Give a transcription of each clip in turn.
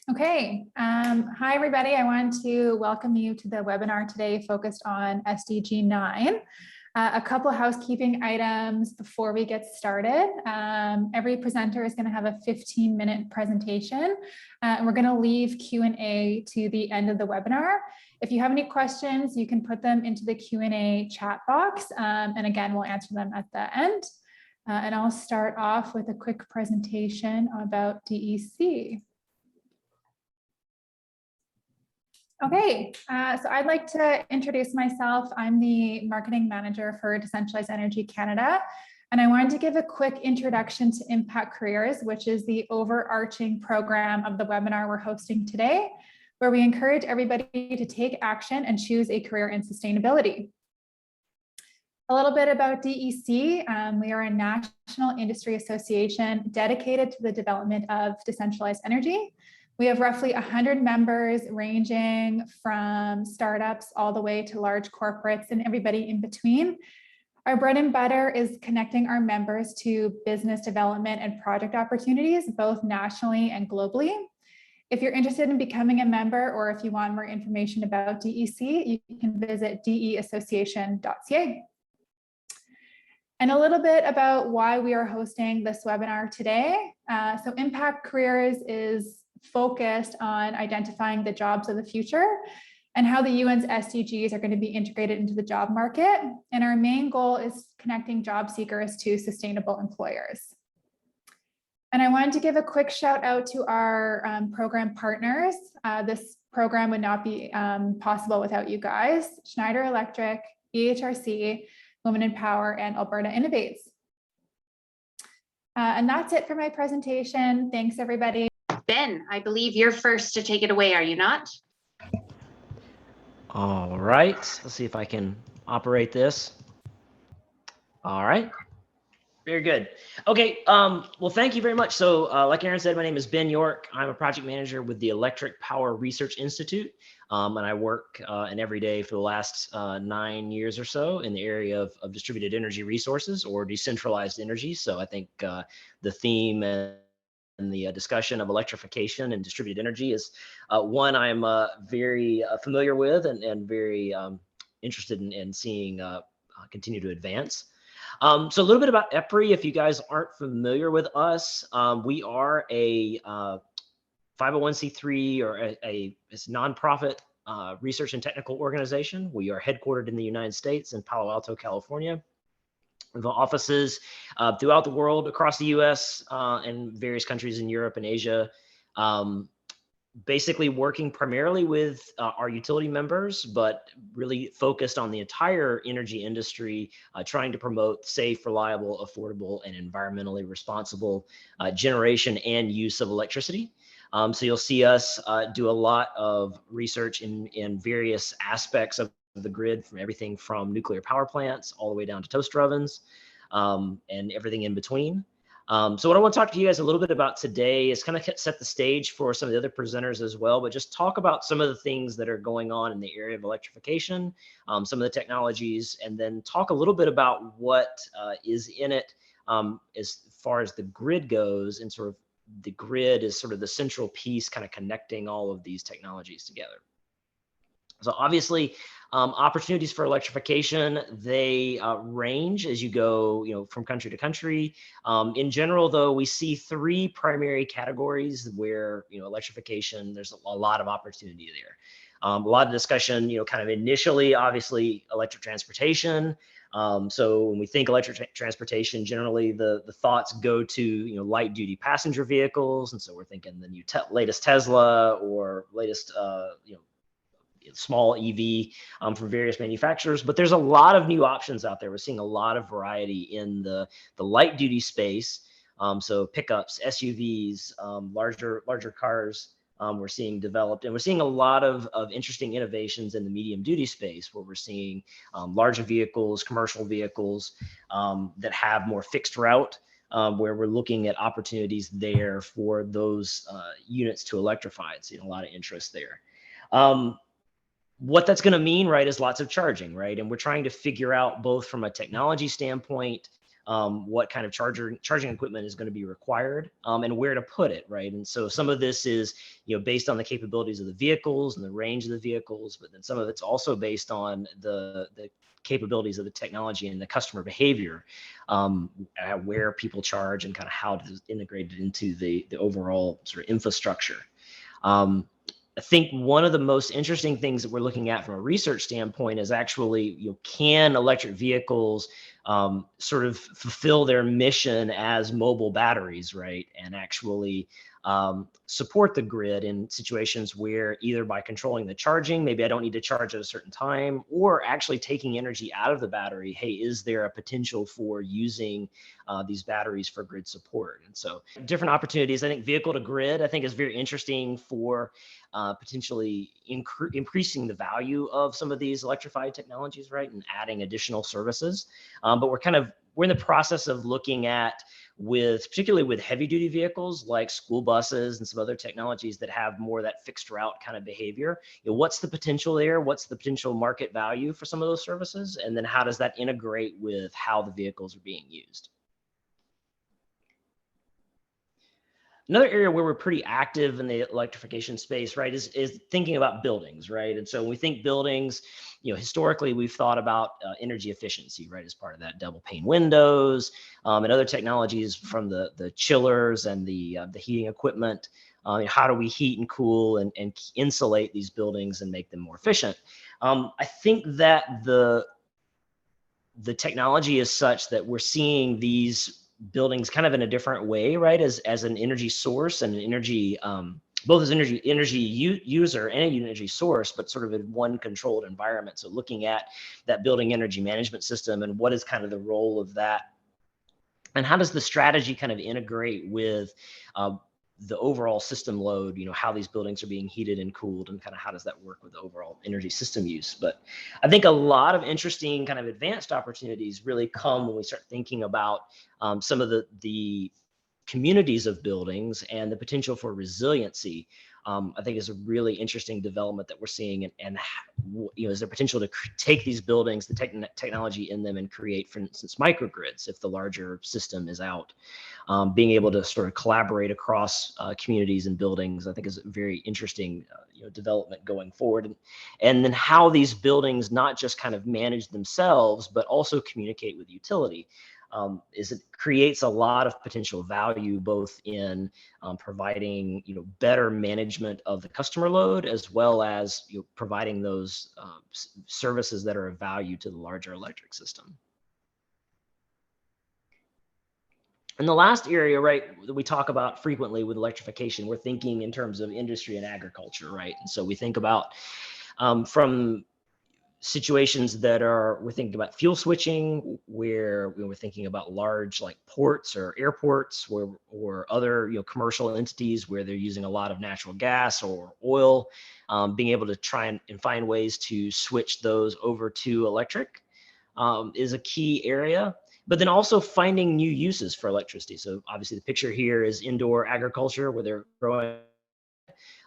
Okay, hi everybody. I want to welcome you to the webinar today focused on SDG9. A couple housekeeping items before we get started. Every presenter is going to have a 15-minute presentation, and we're going to leave Q&A to the end of the webinar. If you have any questions, you can put them into the Q&A chat box, and again, we'll answer them at the end. And I'll start off with a quick presentation about DEC. Okay, so I'd like to introduce myself. I'm the marketing manager for Decentralized Energy Canada, and I wanted to give a quick introduction to Impact Careers, which is the overarching program of the webinar we're hosting today, where we encourage everybody to take action and choose a career in sustainability. A little bit about DEC. We are a national industry association dedicated to the development of decentralized energy. We have roughly 100 members ranging from startups all the way to large corporates and everybody in between. Our bread and butter is connecting our members to business development and project opportunities, both nationally and globally. If you're interested in becoming a member or if you want more information about DEC, you can visit deassociation.ca. And a little bit about why we are hosting this webinar today. So Impact Careers is focused on identifying the jobs of the future and how the UN's SDGs are going to be integrated into the job market. And our main goal is connecting job seekers to sustainable employers. And I wanted to give a quick shout out to our program partners. This program would not be possible without you guys: Schneider Electric, EHRC, Women in Power, and Alberta Innovates. And that's it for my presentation. Thanks, everybody. Ben, I believe you're first to take it away, are you not? All right, let's see if I can operate this. All right, very good. Okay, well, thank you very much. So like Aaron said, my name is Ben York. I'm a project manager with the Electric Power Research Institute, and I work an every day for the last 9 years or so in the area of distributed energy resources or decentralized energy. So I think the theme and the discussion of electrification and distributed energy is one I'm very familiar with and very interested in seeing continue to advance. So a little bit about EPRI, if you guys aren't familiar with us, we are a 501c3 or a nonprofit research and technical organization. We are headquartered in the United States in Palo Alto, California. We have offices throughout the world, across the US and various countries in Europe and Asia, basically working primarily with our utility members, but really focused on the entire energy industry, trying to promote safe, reliable, affordable, and environmentally responsible generation and use of electricity. So you'll see us do a lot of research in various aspects of the grid, from everything from nuclear power plants all the way down to toaster ovens and everything in between. So what I want to talk to you guys a little bit about today is kind of set the stage for some of the other presenters as well, but just talk about some of the things that are going on in the area of electrification, some of the technologies, and then talk a little bit about what is in it as far as the grid goes, and sort of the grid is sort of the central piece kind of connecting all of these technologies together. So obviously, opportunities for electrification, they range as you go, from country to country. In general, though, we see three primary categories where, electrification, there's a lot of opportunity there. A lot of discussion, kind of initially, obviously, electric transportation. So when we think electric transportation, generally the thoughts go to, light duty passenger vehicles. And so we're thinking the new latest Tesla or latest, small EV from various manufacturers, but there's a lot of new options out there. We're seeing a lot of variety in the light duty space. So pickups, SUVs, larger cars we're seeing developed, and we're seeing a lot of interesting innovations in the medium duty space, where we're seeing larger vehicles, commercial vehicles that have more fixed route, where we're looking at opportunities there for those units to electrify. It's seeing a lot of interest there. What that's going to mean, right, is lots of charging, right? And we're trying to figure out, both from a technology standpoint, what kind of charging equipment is going to be required, and where to put it, right? And so some of this is, based on the capabilities of the vehicles and the range of the vehicles, but then some of it's also based on the capabilities of the technology and the customer behavior, where people charge and kind of how to integrate it into the overall sort of infrastructure. I think one of the most interesting things that we're looking at from a research standpoint is actually, can electric vehicles sort of fulfill their mission as mobile batteries, right? And actually support the grid in situations where either by controlling the charging, maybe I don't need to charge at a certain time, or actually taking energy out of the battery. Hey, is there a potential for using these batteries for grid support? And so different opportunities. I think vehicle to grid, I think, is very interesting for potentially increasing the value of some of these electrified technologies, right? And adding additional services. But we're in the process of looking at, particularly with heavy duty vehicles like school buses and some other technologies that have more of that fixed route kind of behavior. What's the potential there? What's the potential market value for some of those services? And then how does that integrate with how the vehicles are being used? Another area where we're pretty active in the electrification space, right, is thinking about buildings, right? And so when we think buildings, historically we've thought about energy efficiency, right, as part of that, double pane windows, and other technologies from the chillers and the heating equipment. How do we heat and cool and insulate these buildings and make them more efficient? I think that the technology is such that we're seeing these buildings kind of in a different way, right? As an energy source and an energy, both as energy user and an energy source, but sort of in one controlled environment. So looking at that building energy management system and what is kind of the role of that, and how does the strategy kind of integrate with the overall system load, how these buildings are being heated and cooled, and kind of how does that work with the overall energy system use. But I think a lot of interesting kind of advanced opportunities really come when we start thinking about some of the communities of buildings and the potential for resiliency. I think is a really interesting development that we're seeing, and is there potential to take these buildings, the technology in them, and create, for instance, microgrids if the larger system is out. Being able to sort of collaborate across communities and buildings, I think, is a very interesting development going forward. And then how these buildings not just kind of manage themselves, but also communicate with utility. It creates a lot of potential value, both in providing better management of the customer load, as well as providing those services that are of value to the larger electric system. And the last area, right, that we talk about frequently with electrification, we're thinking in terms of industry and agriculture, right? And so we think about from situations that we're thinking about fuel switching, where we're thinking about large like ports or airports, or other commercial entities where they're using a lot of natural gas or oil, being able to try and find ways to switch those over to electric is a key area. But then also finding new uses for electricity. So obviously the picture here is indoor agriculture, where they're growing.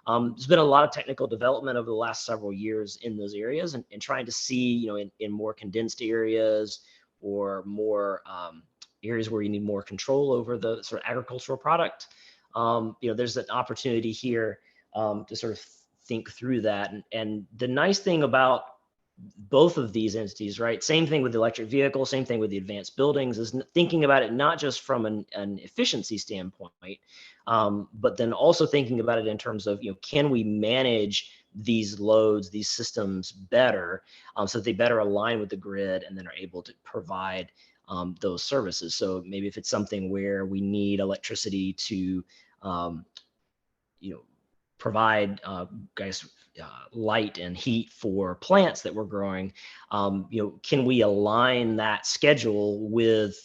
There's been a lot of technical development over the last several years in those areas, and trying to see, in more condensed areas, or more areas where you need more control over the sort of agricultural product. There's an opportunity here to sort of think through that. And the nice thing about both of these entities, right? Same thing with the electric vehicle, same thing with the advanced buildings, is thinking about it not just from an efficiency standpoint, but then also thinking about it in terms of, can we manage these loads, these systems better, so that they better align with the grid and then are able to provide those services. So maybe if it's something where we need electricity to, provide light and heat for plants that we're growing, can we align that schedule with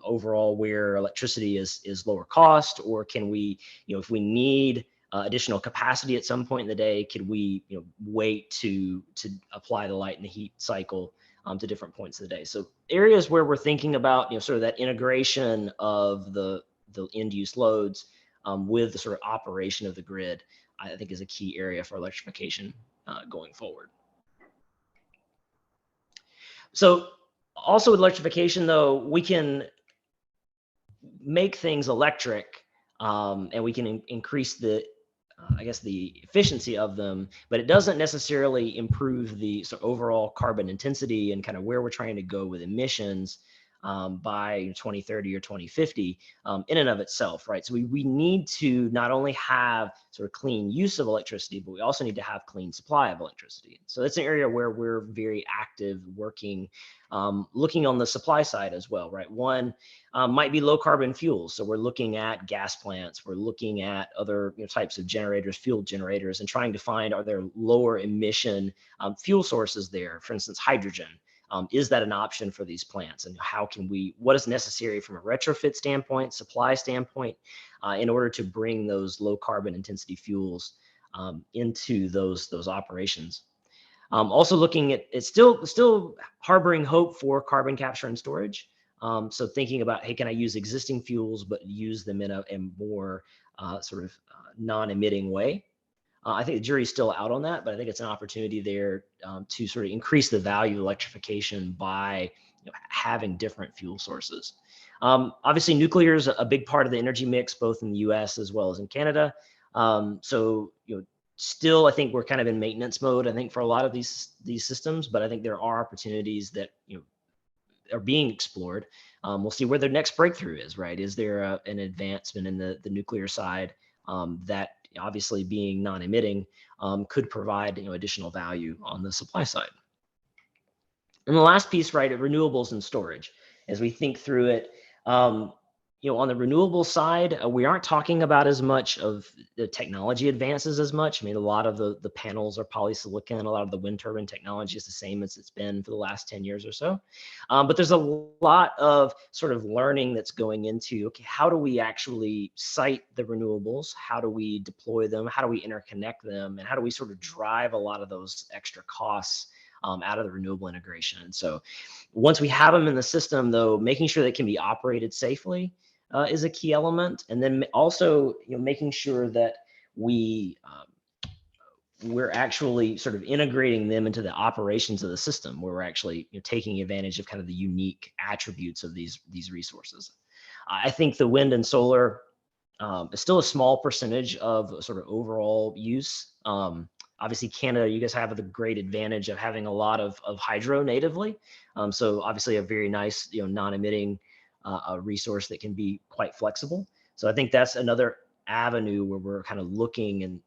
overall where electricity is lower cost? Or can we, if we need additional capacity at some point in the day, could we wait to apply the light and the heat cycle to different points of the day? So areas where we're thinking about sort of that integration of the end use loads with the sort of operation of the grid, I think is a key area for electrification going forward. So also with electrification, though, we can make things electric, and we can increase the I guess the efficiency of them, but it doesn't necessarily improve the overall carbon intensity and kind of where we're trying to go with emissions by 2030 or 2050 in and of itself, right? So we need to not only have sort of clean use of electricity, but we also need to have clean supply of electricity. So that's an area where we're very active working, looking on the supply side as well, right? One might be low carbon fuels. So we're looking at gas plants, we're looking at other types of generators, fuel generators, and trying to find, are there lower emission fuel sources there? For instance, hydrogen. Is that an option for these plants? And how can we, what is necessary from a retrofit standpoint, supply standpoint, in order to bring those low carbon intensity fuels into those operations? Also looking at, it's still harboring hope for carbon capture and storage. So thinking about, hey, can I use existing fuels, but use them in a more non-emitting way? I think the jury's still out on that, but I think it's an opportunity there to sort of increase the value of electrification by having different fuel sources. Obviously, nuclear is a big part of the energy mix, both in the U.S. as well as in Canada. So still, I think we're kind of in maintenance mode, I think, for a lot of these systems, but I think there are opportunities that are being explored. We'll see where the next breakthrough is, right? Is there an advancement in the nuclear side that obviously being non-emitting could provide additional value on the supply side? And the last piece, right, renewables and storage. As we think through it, on the renewable side, we aren't talking about as much of the technology advances as much. I mean, a lot of the panels are polysilicon. A lot of the wind turbine technology is the same as it's been for the last 10 years or so. But there's a lot of sort of learning that's going into, okay, how do we actually site the renewables? How do we deploy them? How do we interconnect them? And how do we sort of drive a lot of those extra costs out of the renewable integration? And so once we have them in the system, though, making sure they can be operated safely is a key element. And then also, making sure that we're actually sort of integrating them into the operations of the system, where we're actually taking advantage of kind of the unique attributes of these resources. I think the wind and solar is still a small percentage of sort of overall use. Obviously, Canada, you guys have the great advantage of having a lot of hydro natively. So obviously a very nice, non-emitting a resource that can be quite flexible. So I think that's another avenue where we're kind of looking and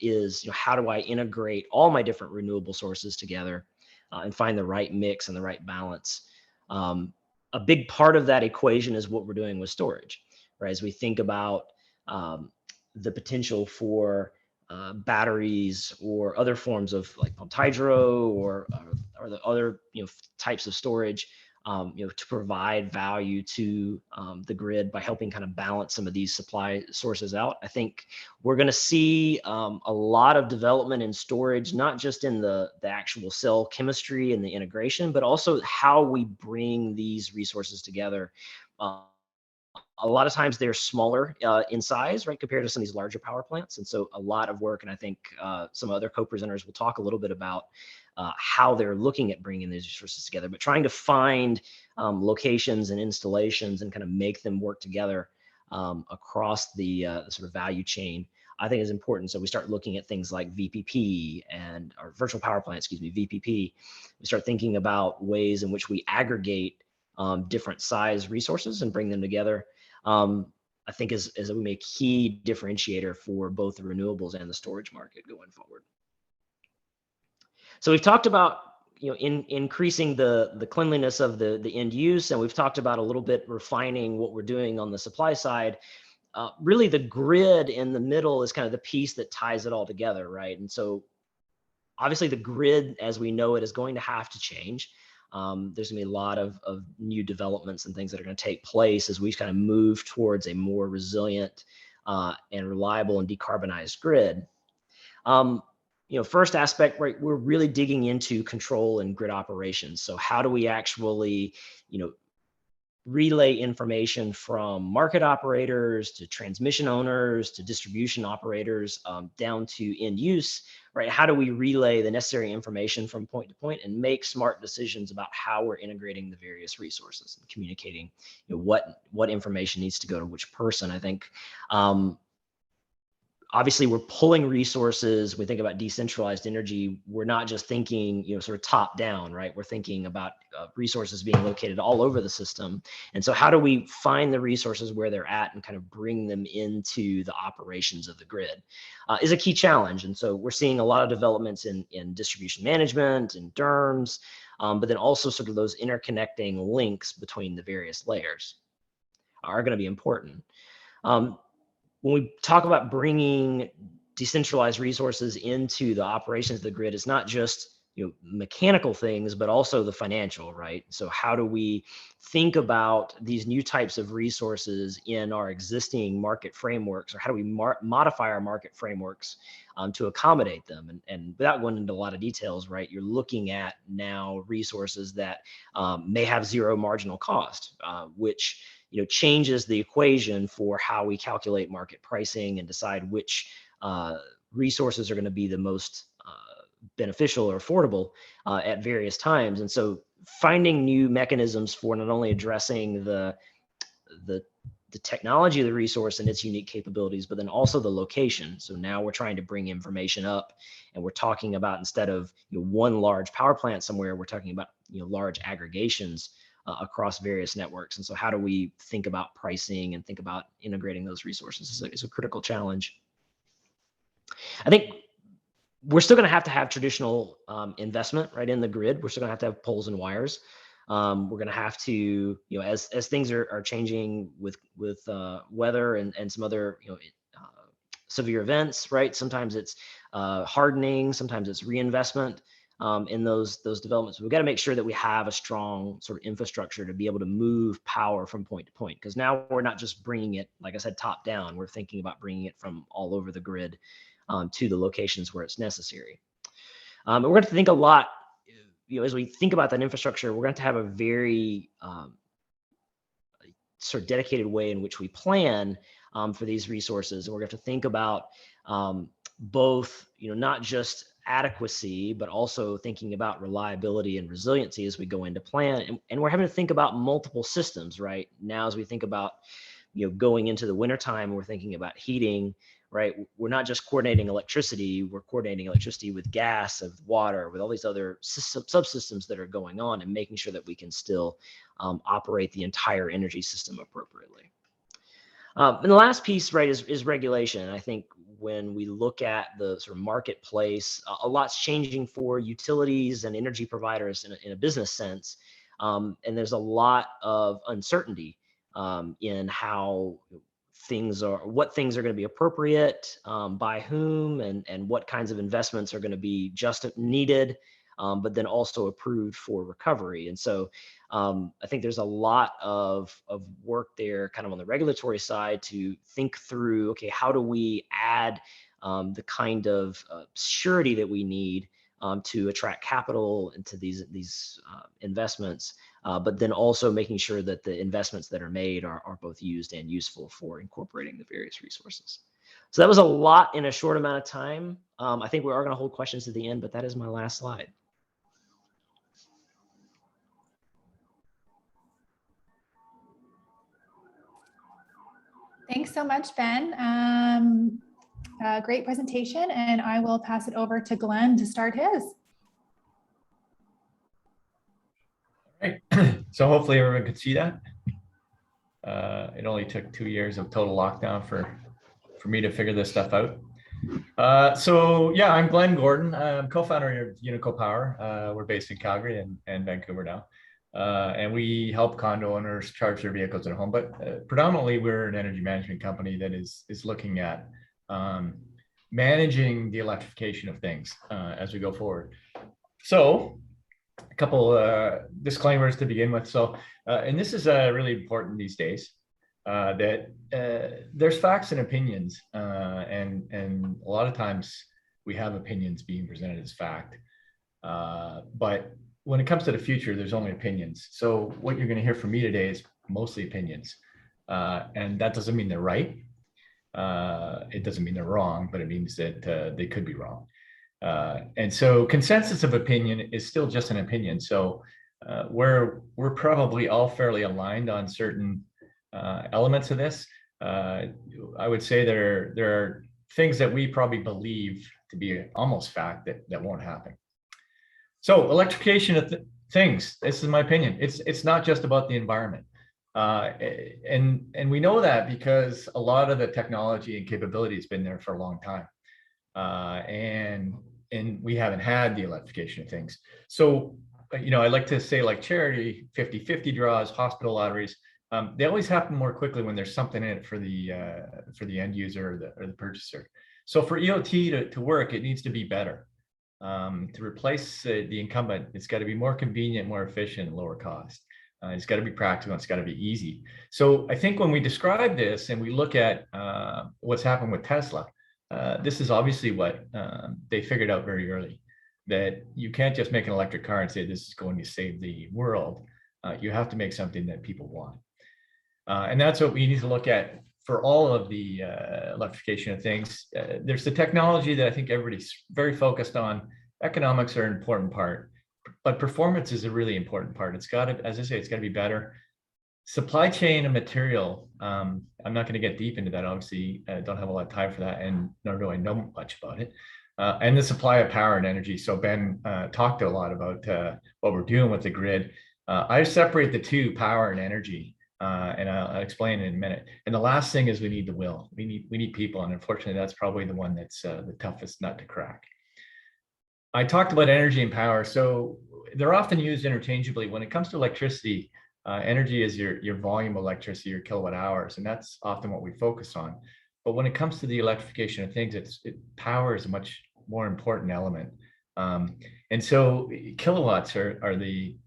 is, how do I integrate all my different renewable sources together and find the right mix and the right balance? A big part of that equation is what we're doing with storage, right? As we think about the potential for batteries or other forms of like pumped hydro or the other types of storage, to provide value to the grid by helping kind of balance some of these supply sources out. I think we're going to see a lot of development in storage, not just in the actual cell chemistry and the integration, but also how we bring these resources together. A lot of times they're smaller in size, right, compared to some of these larger power plants. And so a lot of work, and I think some other co-presenters will talk a little bit about how they're looking at bringing these resources together, but trying to find locations and installations and kind of make them work together across the sort of value chain, I think is important. So we start looking at things like VPP or virtual power plant, VPP. We start thinking about ways in which we aggregate different size resources and bring them together. I think is a key differentiator for both the renewables and the storage market going forward. So we've talked about increasing the cleanliness of the end use, and we've talked about a little bit refining what we're doing on the supply side. Really, the grid in the middle is kind of the piece that ties it all together, right? And so obviously the grid as we know it is going to have to change. There's gonna be a lot of new developments and things that are gonna take place as we kind of move towards a more resilient and reliable and decarbonized grid. First aspect, right, we're really digging into control and grid operations. So how do we actually, relay information from market operators to transmission owners to distribution operators down to end use, right? How do we relay the necessary information from point to point and make smart decisions about how we're integrating the various resources and communicating, what information needs to go to which person? I think obviously we're pulling resources. We think about decentralized energy. We're not just thinking, sort of top down, right? We're thinking about resources being located all over the system. And so how do we find the resources where they're at and kind of bring them into the operations of the grid is a key challenge. And so we're seeing a lot of developments in distribution management and DERMS, but then also sort of those interconnecting links between the various layers are going to be important. When we talk about bringing decentralized resources into the operations of the grid, it's not just mechanical things, but also the financial, right? So how do we think about these new types of resources in our existing market frameworks, or how do we modify our market frameworks to accommodate them? And without going into a lot of details, right, you're looking at now resources that may have zero marginal cost, which changes the equation for how we calculate market pricing and decide which resources are going to be the most beneficial or affordable at various times. And so finding new mechanisms for not only addressing the technology of the resource and its unique capabilities, but then also the location. So now we're trying to bring information up, and we're talking about, instead of one large power plant somewhere, we're talking about large aggregations across various networks. And so how do we think about pricing and think about integrating those resources is a critical challenge. I think we're still going to have traditional investment right in the grid. We're still going to have poles and wires. We're going to have to, as things are changing with weather and some other severe events, right? Sometimes it's hardening, sometimes it's reinvestment in those developments. We've got to make sure that we have a strong sort of infrastructure to be able to move power from point to point, because now we're not just bringing it, like I said, top down. We're thinking about bringing it from all over the grid to the locations where it's necessary. We're going to think a lot, as we think about that infrastructure, we're going to have a very sort of dedicated way in which we plan for these resources. And we're going to have to think about both, not just adequacy, but also thinking about reliability and resiliency as we go into plan. And we're having to think about multiple systems right now as we think about, going into the wintertime, we're thinking about heating, right? We're not just coordinating electricity, we're coordinating electricity with gas, with water, with all these other subsystems that are going on, and making sure that we can still operate the entire energy system appropriately. And the last piece, right, is regulation. I think when we look at the sort of marketplace, a lot's changing for utilities and energy providers in a business sense. And there's a lot of uncertainty in how what things are going to be appropriate, by whom, and what kinds of investments are going to be just needed, but then also approved for recovery. And so I think there's a lot of work there kind of on the regulatory side to think through, okay, how do we add the kind of surety that we need to attract capital into these investments, but then also making sure that the investments that are made are both used and useful for incorporating the various resources. So that was a lot in a short amount of time. I think we are going to hold questions at the end, but that is my last slide. Thanks so much, Ben. Great presentation, and I will pass it over to Glenn to start his. All right, so hopefully everyone could see that. It only took 2 years of total lockdown for me to figure this stuff out. So yeah, I'm Glenn Gordon. I'm co-founder of Unico Power. We're based in Calgary and Vancouver now. And we help condo owners charge their vehicles at home, but predominantly we're an energy management company that is looking at managing the electrification of things as we go forward. So a couple disclaimers to begin with. So, and this is really important these days, that there's facts and opinions, and a lot of times we have opinions being presented as fact, but when it comes to the future, there's only opinions. So what you're going to hear from me today is mostly opinions. And that doesn't mean they're right. It doesn't mean they're wrong, but it means that they could be wrong. And so consensus of opinion is still just an opinion. So we're probably all fairly aligned on certain elements of this. I would say there are things that we probably believe to be almost fact that won't happen. So electrification of things, this is my opinion. It's not just about the environment. And we know that because a lot of the technology and capability has been there for a long time. And we haven't had the electrification of things. So, you know, I like to say, like charity, 50-50 draws, hospital lotteries, they always happen more quickly when there's something in it for the end user or the purchaser. So for EoT to work, it needs to be better. To replace the incumbent, it's got to be more convenient, more efficient, lower cost. It's got to be practical. It's got to be easy. So I think when we describe this and we look at what's happened with Tesla, this is obviously what they figured out very early, that you can't just make an electric car and say this is going to save the world. You have to make something that people want. And that's what we need to look at for all of the electrification of things. There's the technology that I think everybody's very focused on. Economics are an important part, but performance is a really important part. It's got to, as I say, it's got to be better. Supply chain and material, I'm not going to get deep into that. Obviously, I don't have a lot of time for that, and nor do I know much about it. And the supply of power and energy. So Ben talked a lot about what we're doing with the grid. I separate the two, power and energy, and I'll explain in a minute. And the last thing is we need the will. We need people, and unfortunately, that's probably the one that's the toughest nut to crack. I talked about energy and power. So they're often used interchangeably. When it comes to electricity, energy is your volume of electricity, your kilowatt hours, and that's often what we focus on. But when it comes to the electrification of things, power is a much more important element. And so kilowatts are the,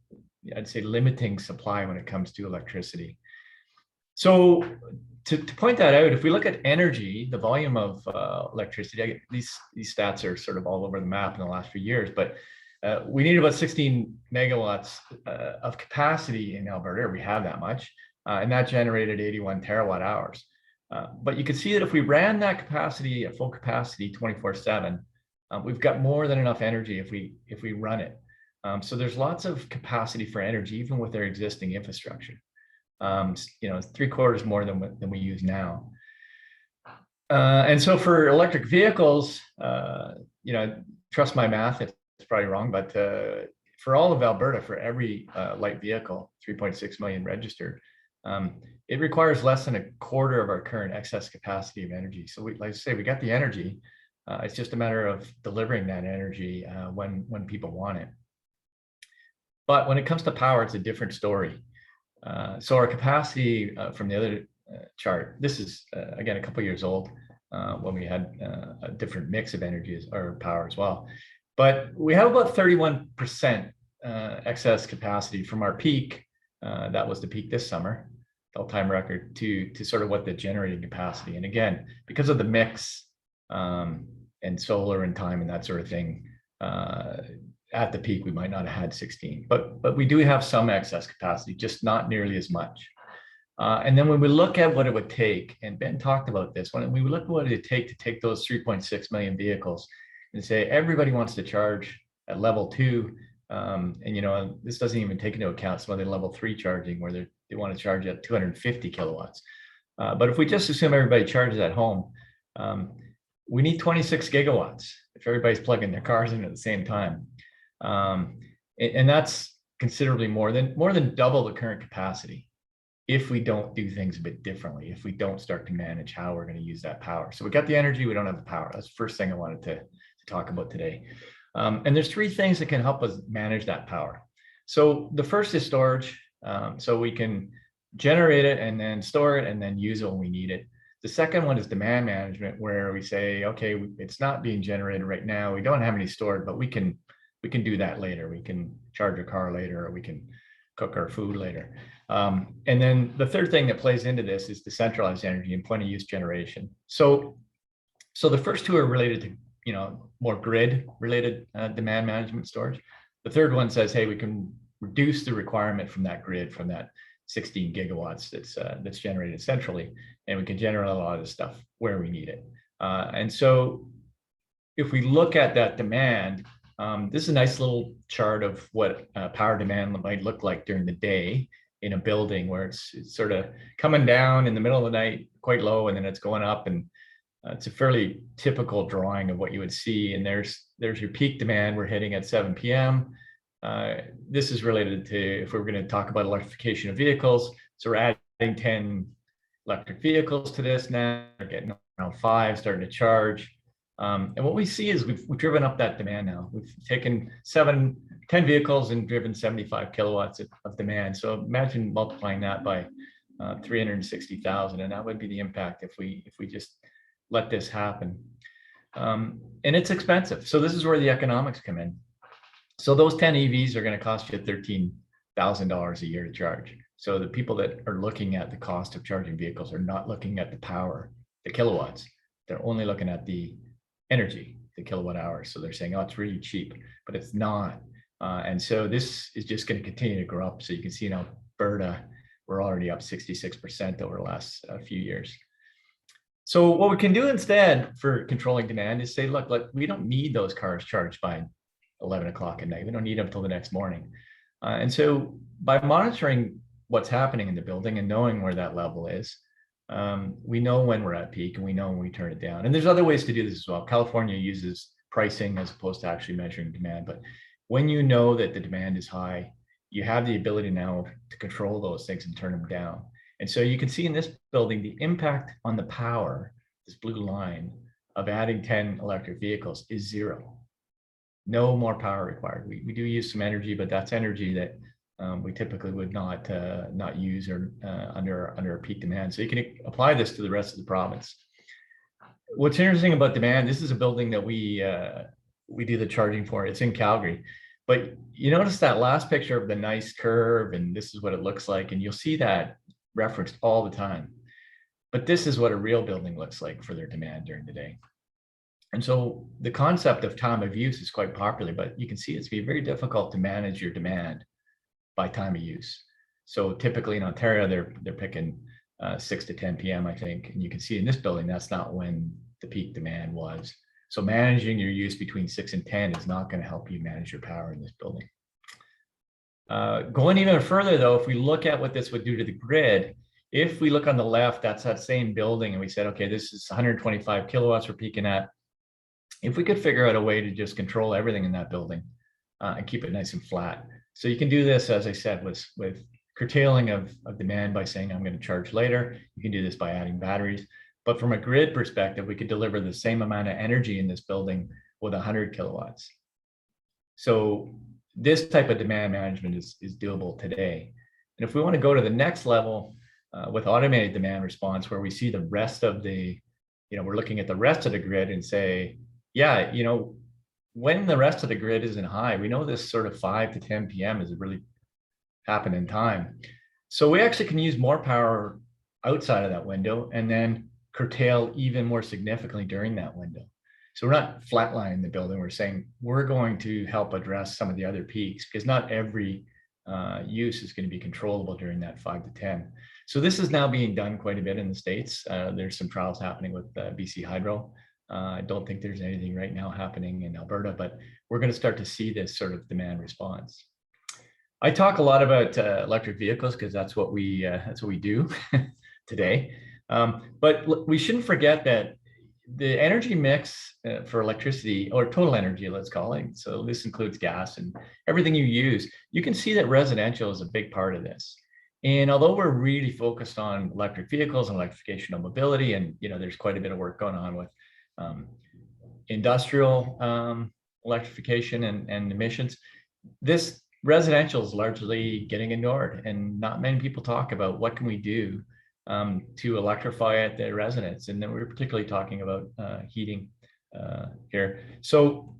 I'd say, limiting supply when it comes to electricity. So to point that out, if we look at energy, the volume of electricity, these stats are sort of all over the map in the last few years, but we need about 16 megawatts of capacity in Alberta. We have that much, and that generated 81 terawatt hours. But you can see that if we ran that capacity at full capacity 24/7, we've got more than enough energy if we run it. So there's lots of capacity for energy, even with their existing infrastructure. You know, 3/4 more than we use now. And so for electric vehicles, you know, trust my math, it's probably wrong, but for all of Alberta, for every light vehicle, 3.6 million registered, it requires less than 1/4 of our current excess capacity of energy. So like I say, we got the energy. It's just a matter of delivering that energy when people want it. But when it comes to power, it's a different story. So our capacity from the other chart, this is again a couple years old when we had a different mix of energy or power as well. But we have about 31% excess capacity from our peak. That was the peak this summer, all-time record, to sort of what the generating capacity. And again, because of the mix and solar and time and that sort of thing, at the peak, we might not have had 16, but we do have some excess capacity, just not nearly as much. And then when we look at what it would take, and Ben talked about this, when we look at what it would take to take those 3.6 million vehicles and say everybody wants to charge at level 2, and you know, this doesn't even take into account some of the level 3 charging where they want to charge at 250 kilowatts. But if we just assume everybody charges at home, we need 26 gigawatts if everybody's plugging their cars in at the same time. And that's considerably more than double the current capacity if we don't do things a bit differently, if we don't start to manage how we're going to use that power. So we got the energy, we don't have the power. That's the first thing I wanted to talk about today. And there's 3 things that can help us manage that power. So the first is storage. So we can generate it and then store it and then use it when we need it. The second one is demand management, where we say, okay, it's not being generated right now. We don't have any stored, but we can do that later. We can charge a car later, or we can cook our food later. And then the third thing that plays into this is decentralized energy and point of use generation. So the first 2 are related to, you know, more grid related demand management storage. The third one says, hey, we can reduce the requirement from that grid, from that 16 gigawatts that's generated centrally, and we can generate a lot of this stuff where we need it. And so if we look at that demand, this is a nice little chart of what power demand might look like during the day in a building, where it's sort of coming down in the middle of the night, quite low, and then it's going up. And it's a fairly typical drawing of what you would see. And there's your peak demand we're hitting at 7 p.m. This is related to, if we're going to talk about electrification of vehicles. So we're adding 10 electric vehicles to this now. We're getting around 5, starting to charge. And what we see is we've driven up that demand now. We've taken 10 vehicles and driven 75 kilowatts of demand. So imagine multiplying that by 360,000, and that would be the impact if we just let this happen. And it's expensive. So this is where the economics come in. So those 10 EVs are going to cost you $13,000 a year to charge. So the people that are looking at the cost of charging vehicles are not looking at the power, the kilowatts. They're only looking at the energy, the kilowatt hours. So they're saying, oh, it's really cheap, but it's not. And so this is just going to continue to grow up. So you can see in Alberta, we're already up 66% over the last few years. So what we can do instead for controlling demand is say, look, we don't need those cars charged by 11 o'clock at night. We don't need them until the next morning. And so by monitoring what's happening in the building and knowing where that level is, we know when we're at peak and we know when we turn it down. And there's other ways to do this as well. California uses pricing as opposed to actually measuring demand. But when you know that the demand is high, you have the ability now to control those things and turn them down. And so you can see in this building, the impact on the power, this blue line of adding 10 electric vehicles is 0. No more power required. We do use some energy, but that's energy that we typically would not use or under a peak demand. So you can apply this to the rest of the province. What's interesting about demand, this is a building that we do the charging for. It's in Calgary. But you notice that last picture of the nice curve, and this is what it looks like, and you'll see that referenced all the time. But this is what a real building looks like for their demand during the day. And so the concept of time of use is quite popular, but you can see it's very difficult to manage your demand by time of use. So typically in Ontario, they're picking 6 to 10 p.m., I think. And you can see in this building, that's not when the peak demand was. So managing your use between 6 and 10 is not going to help you manage your power in this building. Going even further, though, if we look at what this would do to the grid, if we look on the left, that's that same building, and we said, okay, this is 125 kilowatts we're peaking at. If we could figure out a way to just control everything in that building and keep it nice and flat. So you can do this, as I said, with curtailing of demand by saying, I'm going to charge later. You can do this by adding batteries. But from a grid perspective, we could deliver the same amount of energy in this building with 100 kilowatts. So this type of demand management is doable today. And if we want to go to the next level with automated demand response, where we see the rest of the, we're looking at the rest of the grid and say, yeah, when the rest of the grid isn't high, we know this sort of 5 to 10 p.m. is really happen in time. So we actually can use more power outside of that window and then curtail even more significantly during that window. So we're not flatlining the building. We're saying we're going to help address some of the other peaks, because not every use is going to be controllable during that 5 to 10. So this is now being done quite a bit in the States. There's some trials happening with BC Hydro. I don't think there's anything right now happening in Alberta, but we're going to start to see this sort of demand response. I talk a lot about electric vehicles because that's what we do today. But we shouldn't forget that the energy mix for electricity, or total energy, let's call it, so this includes gas and everything you use, you can see that residential is a big part of this. And although we're really focused on electric vehicles and electrification of mobility, and there's quite a bit of work going on with industrial electrification and emissions, this residential is largely getting ignored, and not many people talk about what can we do to electrify at the residence. And then we're particularly talking about heating here. So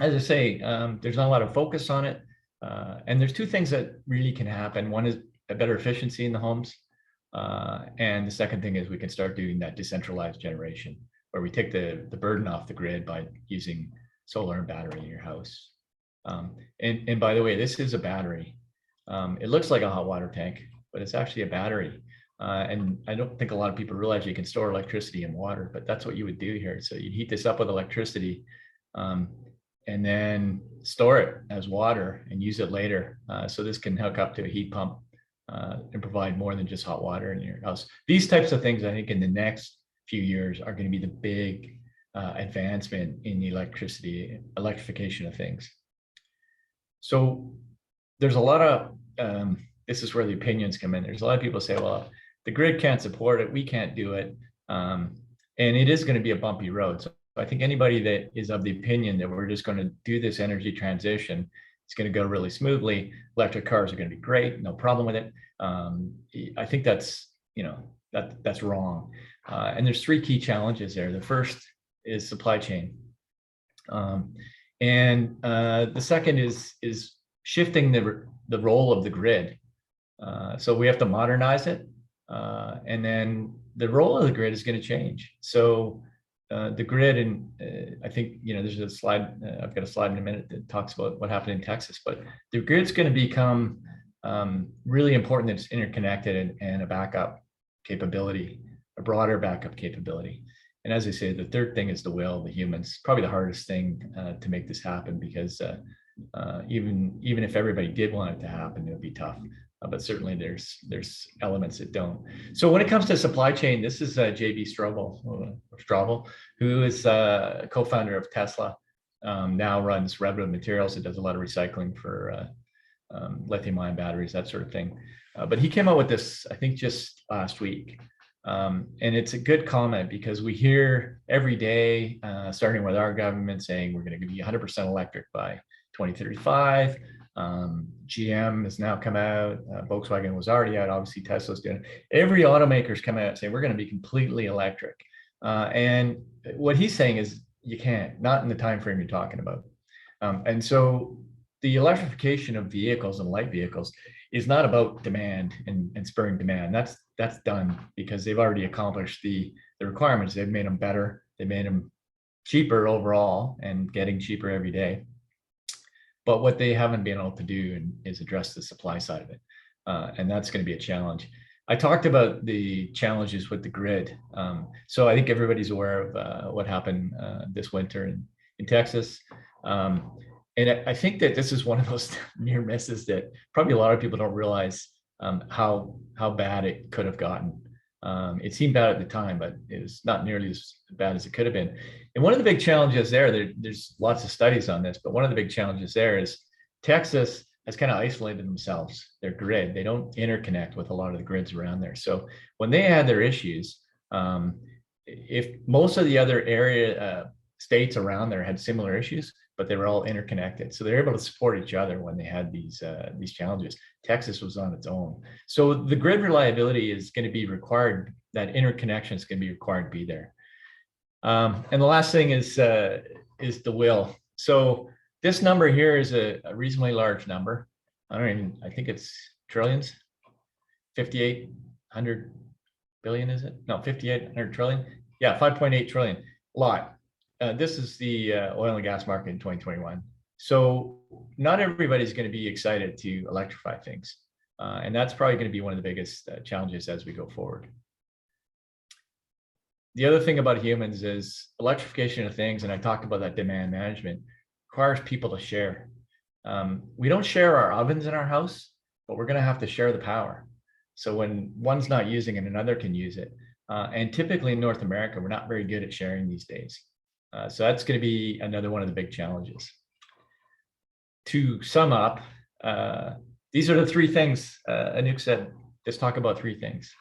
as I say, there's not a lot of focus on it. And there's two things that really can happen. One is a better efficiency in the homes. And the second thing is we can start doing that decentralized generation, where we take the burden off the grid by using solar and battery in your house. And by the way, this is a battery. It looks like a hot water tank. but it's actually a battery. And I don't think a lot of people realize you can store electricity in water, but that's what you would do here. So you heat this up with electricity and then store it as water and use it later. So this can hook up to a heat pump and provide more than just hot water in your house. These types of things, I think in the next few years are going to be the big advancement in the electrification of things. So there's a lot of, this is where the opinions come in. There's a lot of people say, well, the grid can't support it, we can't do it. And it is going to be a bumpy road. So I think anybody that is of the opinion that we're just going to do this energy transition, it's going to go really smoothly, electric cars are going to be great, no problem with it. I think that's, that's wrong. And there's three key challenges there. The first is supply chain. And the second is shifting the role of the grid. So we have to modernize it. And then the role of the grid is going to change. So the grid, and I think, there's a slide, I've got a slide in a minute that talks about what happened in Texas, but the grid's going to become really important that it's interconnected and a backup capability, a broader backup capability. And as I say, the third thing is the will, the humans. Probably the hardest thing to make this happen, because even if everybody did want it to happen, it would be tough. But certainly there's elements that don't. So when it comes to supply chain, this is JB Straubel, who is a co-founder of Tesla, now runs Redwood Materials. It does a lot of recycling for lithium-ion batteries, that sort of thing. But he came out with this, I think, just last week. And it's a good comment, because we hear every day, starting with our government, saying we're going to be 100% electric by 2035. GM has now come out. Volkswagen was already out. Obviously, Tesla's doing it. Every automaker's come out saying we're going to be completely electric. And what he's saying is you can't, not in the time frame you're talking about. And so the electrification of vehicles and light vehicles is not about demand and spurring demand. That's done, because they've already accomplished the requirements. They've made them better. They made them cheaper overall, and getting cheaper every day. But what they haven't been able to do is address the supply side of it. And that's going to be a challenge. I talked about the challenges with the grid. So I think everybody's aware of what happened this winter in Texas. And I think that this is one of those near misses that probably a lot of people don't realize how bad it could have gotten. It seemed bad at the time, but it was not nearly as bad as it could have been. And one of the big challenges there's lots of studies on this, but one of the big challenges there is Texas has kind of isolated themselves, their grid. They don't interconnect with a lot of the grids around there. So when they had their issues, if most of the other states around there had similar issues, but they were all interconnected. So they're able to support each other when they had these challenges. Texas was on its own. So the grid reliability is going to be required, that interconnection is going to be required to be there. And the last thing is the will. So this number here is a reasonably large number. I think it's trillions, 5,800 billion, is it? No, 5,800 trillion. Yeah, 5.8 trillion, a lot. This is the oil and gas market in 2021. So not everybody's going to be excited to electrify things. And that's probably going to be one of the biggest challenges as we go forward. The other thing about humans is electrification of things, and I talked about that demand management, requires people to share. We don't share our ovens in our house, but we're going to have to share the power. So when one's not using it, another can use it. And typically in North America, we're not very good at sharing these days. So that's going to be another one of the big challenges. To sum up, these are the three things Anouk said. Let's talk about three things.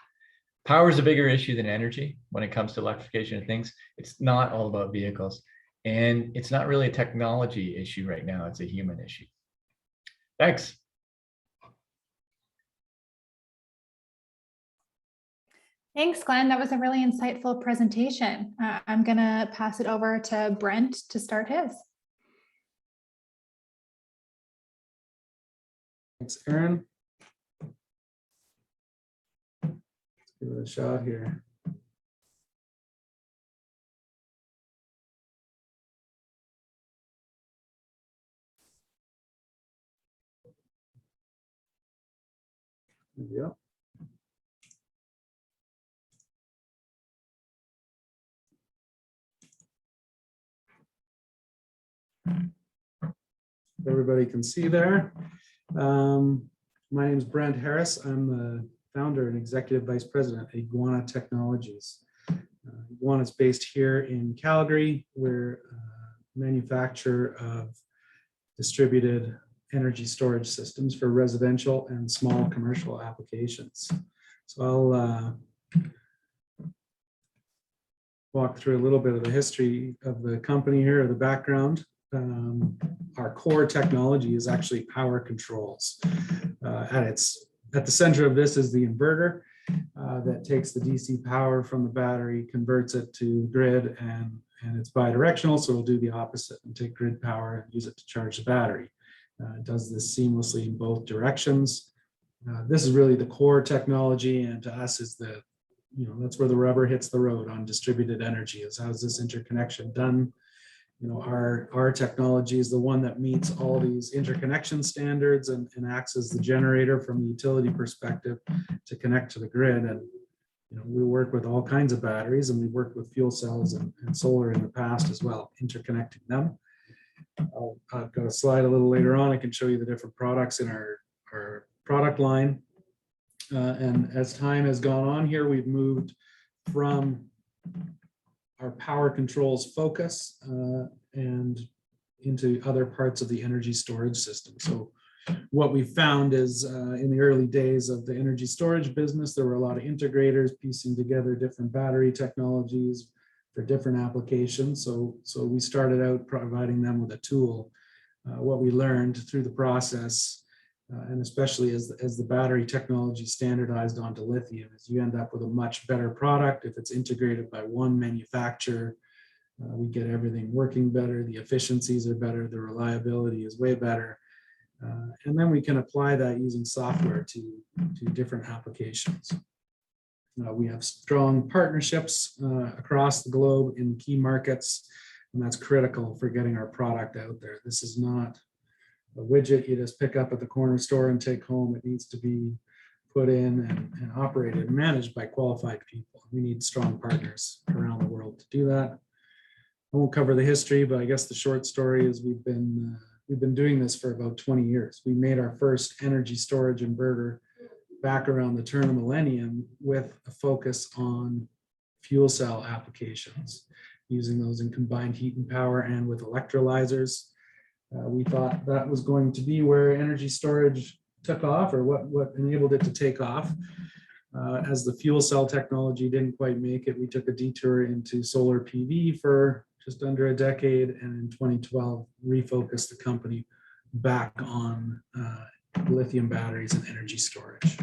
Power is a bigger issue than energy when it comes to electrification of things. It's not all about vehicles, and it's not really a technology issue right now. It's a human issue. Thanks. Thanks, Glenn. That was a really insightful presentation. I'm going to pass it over to Brent to start his. Thanks, Aaron. Let's give it a shot here. There we go. Everybody can see there. My name is Brent Harris. I'm the founder and executive vice president at Iguana Technologies. Iguana is based here in Calgary. We're a manufacturer of distributed energy storage systems for residential and small commercial applications. So I'll walk through a little bit of the history of the company here, or the background. Our core technology is actually power controls. At the center of this is the inverter that takes the DC power from the battery, converts it to grid, and it's bidirectional, so it'll do the opposite and take grid power and use it to charge the battery. It does this seamlessly in both directions. This is really the core technology, and to us is that's where the rubber hits the road on distributed energy, is how's this interconnection done. Our technology is the one that meets all these interconnection standards and acts as the generator from the utility perspective to connect to the grid. And we work with all kinds of batteries, and we worked with fuel cells and solar in the past as well, interconnecting them. I've got a slide a little later on. I can show you the different products in our product line. And as time has gone on here, we've moved from our power controls focus and into other parts of the energy storage system. So what we found is in the early days of the energy storage business, there were a lot of integrators piecing together different battery technologies for different applications. So we started out providing them with a tool. What we learned through the process, and especially as the battery technology standardized onto lithium, is you end up with a much better product if it's integrated by one manufacturer. We get everything working better, the efficiencies are better, the reliability is way better. And then we can apply that using software to different applications. We have strong partnerships across the globe in key markets, and that's critical for getting our product out there. This is not a widget you just pick up at the corner store and take home. It needs to be put in and operated and managed by qualified people. We need strong partners around the world to do that. I won't cover the history, but I guess the short story is we've been doing this for about 20 years. We made our first energy storage inverter back around the turn of the millennium with a focus on fuel cell applications, using those in combined heat and power and with electrolyzers. We thought that was going to be where energy storage took off, or what enabled it to take off. As the fuel cell technology didn't quite make it, we took a detour into solar PV for just under a decade, and in 2012 refocused the company back on lithium batteries and energy storage.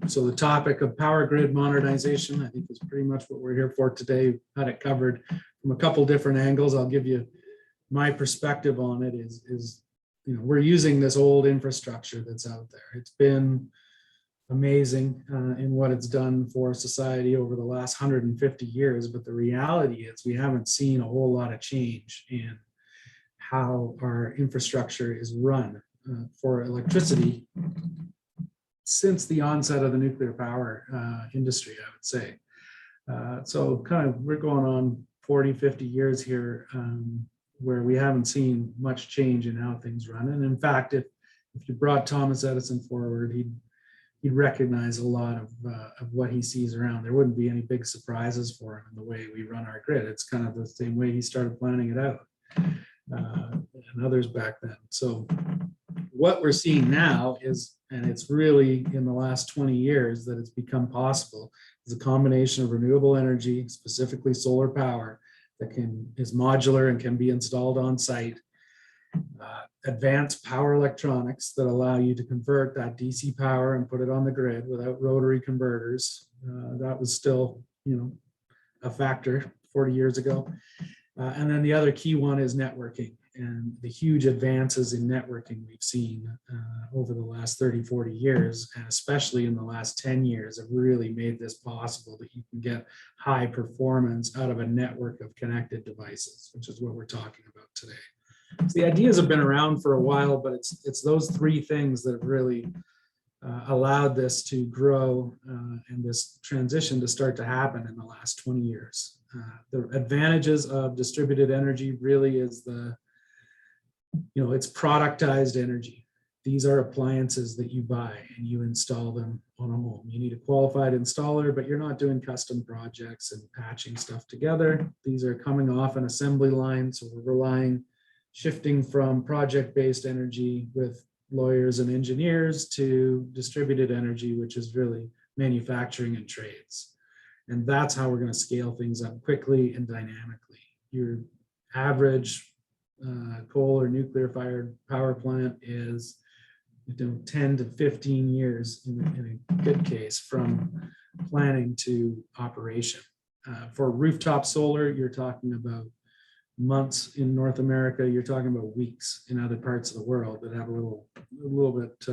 So the topic of power grid modernization, I think, is pretty much what we're here for today. Had it covered from a couple different angles. I'll give you my perspective on it. Is we're using this old infrastructure that's out there. It's been amazing in what it's done for society over the last 150 years, but the reality is we haven't seen a whole lot of change in how our infrastructure is run for electricity since the onset of the nuclear power industry, I would say. So kind of we're going on 40, 50 years here where we haven't seen much change in how things run. And in fact, if you brought Thomas Edison forward, he'd recognize a lot of what he sees around. There wouldn't be any big surprises for him in the way we run our grid. It's kind of the same way he started planning it out and others back then. So what we're seeing now is, and it's really in the last 20 years that it's become possible, is a combination of renewable energy, specifically solar power, that is modular and can be installed on site. Advanced power electronics that allow you to convert that DC power and put it on the grid without rotary converters. That was still, a factor 40 years ago. And then the other key one is networking, and the huge advances in networking we've seen over the last 30, 40 years, and especially in the last 10 years, have really made this possible, that you can get high performance out of a network of connected devices, which is what we're talking about today. So the ideas have been around for a while, but it's those three things that have really allowed this to grow and this transition to start to happen in the last 20 years. The advantages of distributed energy really is it's productized energy. These are appliances that you buy and you install them on a home. You need a qualified installer, but you're not doing custom projects and patching stuff together. These are coming off an assembly line, so we're shifting from project-based energy with lawyers and engineers to distributed energy, which is really manufacturing and trades. And that's how we're going to scale things up quickly and dynamically. Your average coal or nuclear fired power plant is 10 to 15 years in a good case from planning to operation. For rooftop solar, you're talking about months in North America. You're talking about weeks in other parts of the world that have a little bit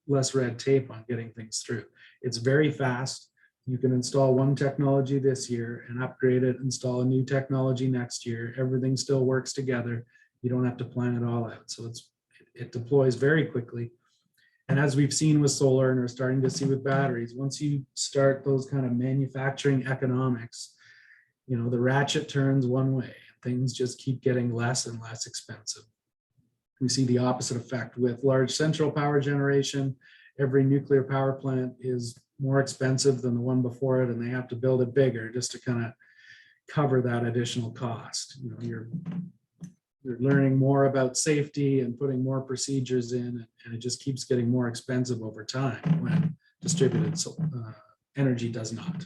less red tape on getting things through. It's very fast. You can install one technology this year and upgrade it, install a new technology next year. Everything still works together. You don't have to plan it all out. So it deploys very quickly. And as we've seen with solar and are starting to see with batteries, once you start those kind of manufacturing economics, the ratchet turns one way. Things just keep getting less and less expensive. We see the opposite effect with large central power generation. Every nuclear power plant is more expensive than the one before it, and they have to build it bigger just to kind of cover that additional cost. You're learning more about safety and putting more procedures in, and it just keeps getting more expensive over time when distributed energy does not.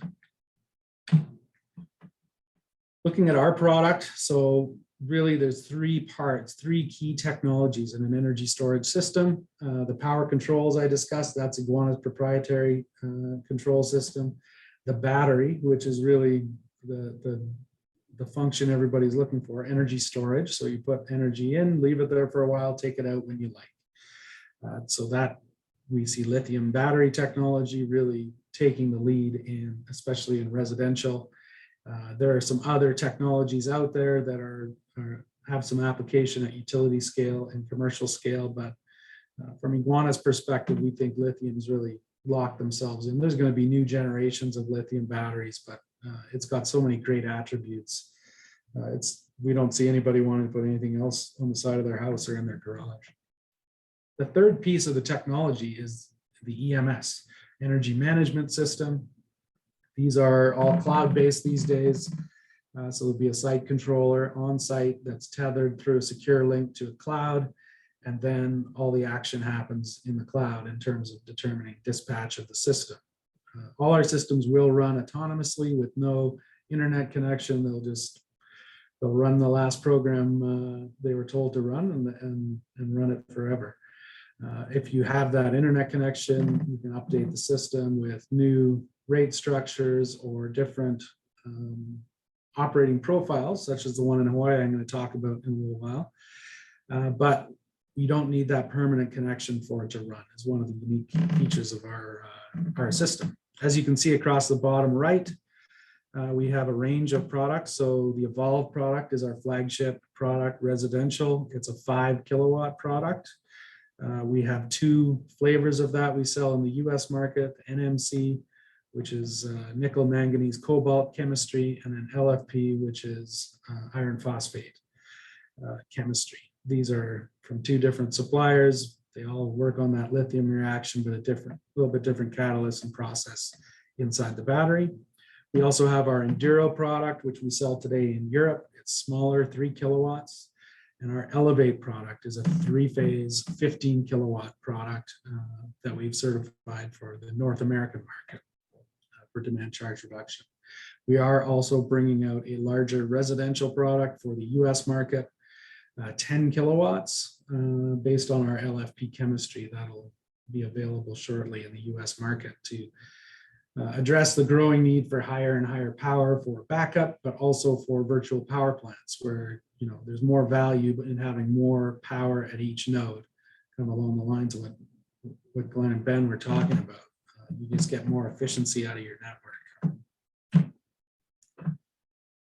Looking at our product, so really there's three key technologies in an energy storage system. The power controls I discussed, that's Iguana's proprietary control system. The battery, which is really the function everybody's looking for, energy storage. So you put energy in, leave it there for a while, take it out when you like. So that we see lithium battery technology really taking the lead especially in residential. There are some other technologies out there that have some application at utility scale and commercial scale, but from Iguana's perspective, we think lithium's really locked themselves in. There's going to be new generations of lithium batteries, but it's got so many great attributes. We don't see anybody wanting to put anything else on the side of their house or in their garage. The third piece of the technology is the EMS, energy management system. These are all cloud-based these days. So there'll be a site controller on site that's tethered through a secure link to a cloud. And then all the action happens in the cloud in terms of determining dispatch of the system. All our systems will run autonomously with no internet connection. They'll run the last program they were told to run and run it forever. If you have that internet connection, you can update the system with new rate structures or different operating profiles, such as the one in Hawaii I'm going to talk about in a little while. But you don't need that permanent connection for it to run. It's one of the unique features of our system. As you can see across the bottom right, we have a range of products. So the Evolve product is our flagship product, residential. It's a 5 kilowatt product. We have two flavors of that we sell in the US market, NMC, which is nickel manganese cobalt chemistry, and then LFP, which is iron phosphate chemistry. These are from two different suppliers. They all work on that lithium reaction, but a little bit different catalyst and process inside the battery. We also have our Enduro product, which we sell today in Europe. It's smaller, 3 kilowatts. And our Elevate product is a 3-phase, 15 kilowatt product that we've certified for the North American market for demand charge reduction. We are also bringing out a larger residential product for the US market, 10 kilowatts, based on our LFP chemistry. That'll be available shortly in the US market to address the growing need for higher and higher power for backup, but also for virtual power plants where there's more value in having more power at each node, kind of along the lines of what Glenn and Ben were talking about. You just get more efficiency out of your network.